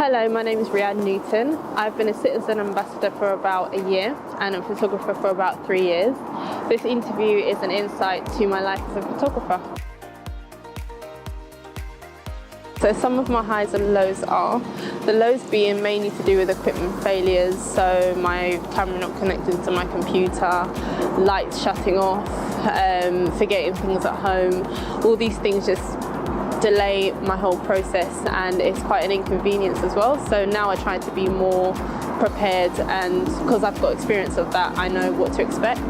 Hello, my name is Rhianne Newton. I've been a Citizen Ambassador for about a year and a photographer for about 3 years. This interview is an insight to my life as a photographer. So some of my highs and lows are, the lows being mainly to do with equipment failures, so my camera not connecting to my computer, lights shutting off, forgetting things at home. All these things just delay my whole process, and it's quite an inconvenience as well. So now I try to be more prepared, and because I've got experience of that, I know what to expect.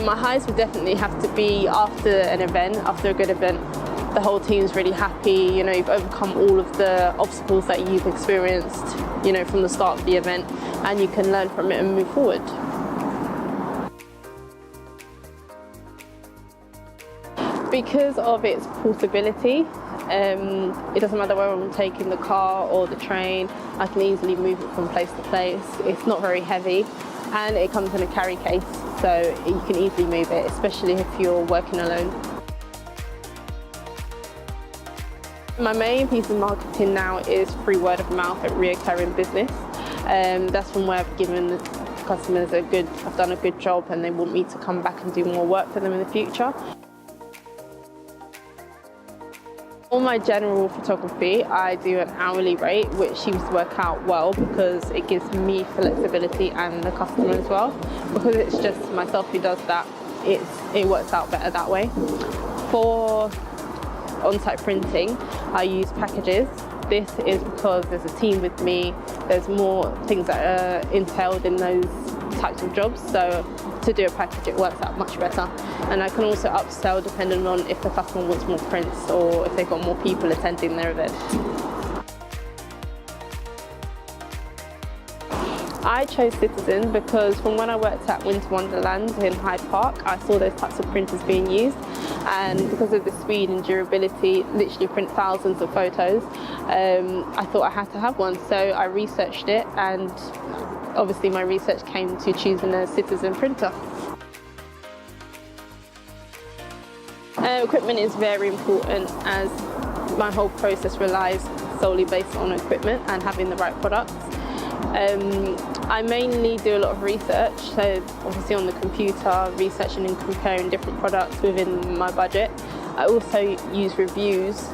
My highs would definitely have to be after an event, after a good event. The whole team's really happy, you know, you've overcome all of the obstacles that you've experienced, you know, from the start of the event, and you can learn from it and move forward. Because of its portability, it doesn't matter whether I'm taking the car or the train, I can easily move it from place to place. It's not very heavy, and it comes in a carry case, so you can easily move it, especially if you're working alone. My main piece of marketing now is through word of mouth at reoccurring business. That's from where I've given the customers I've done a good job, and they want me to come back and do more work for them in the future. For my general photography, I do an hourly rate, which seems to work out well because it gives me flexibility and the customer as well. Because it's just myself who does that, it works out better that way. For on-site printing, I use packages. This is because there's a team with me, there's more things that are entailed in those types of jobs, so to do a package it works out much better. And I can also upsell depending on if the customer wants more prints or if they've got more people attending their event. I chose Citizen because from when I worked at Winter Wonderland in Hyde Park, I saw those types of printers being used, and because of the speed and durability, literally print thousands of photos, I thought I had to have one. So I researched it, and obviously my research came to choosing a Citizen printer. Equipment is very important, as my whole process relies solely based on equipment and having the right products. I mainly do a lot of research, so obviously on the computer, researching and comparing different products within my budget. I also use reviews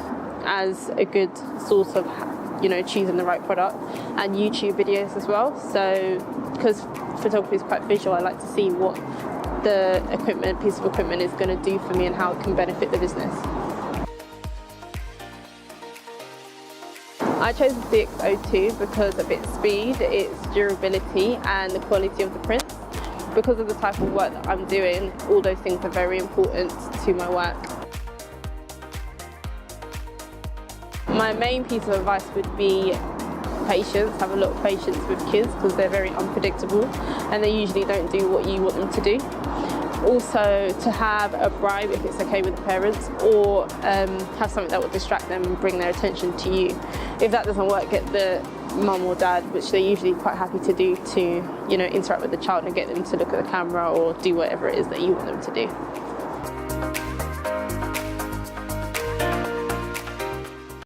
as a good source of, you know, choosing the right product, and YouTube videos as well. So because photography is quite visual, I like to see what the piece of equipment is going to do for me and how it can benefit the business. I chose the CX-02 because of its speed, its durability, and the quality of the prints. Because of the type of work that I'm doing, all those things are very important to my work. My main piece of advice would be patience. Have a lot of patience with kids because they're very unpredictable and they usually don't do what you want them to do. Also, to have a bribe if it's okay with the parents, or have something that will distract them and bring their attention to you. If that doesn't work, get the mum or dad, which they're usually quite happy to do, to, you know, interact with the child and get them to look at the camera or do whatever it is that you want them to do.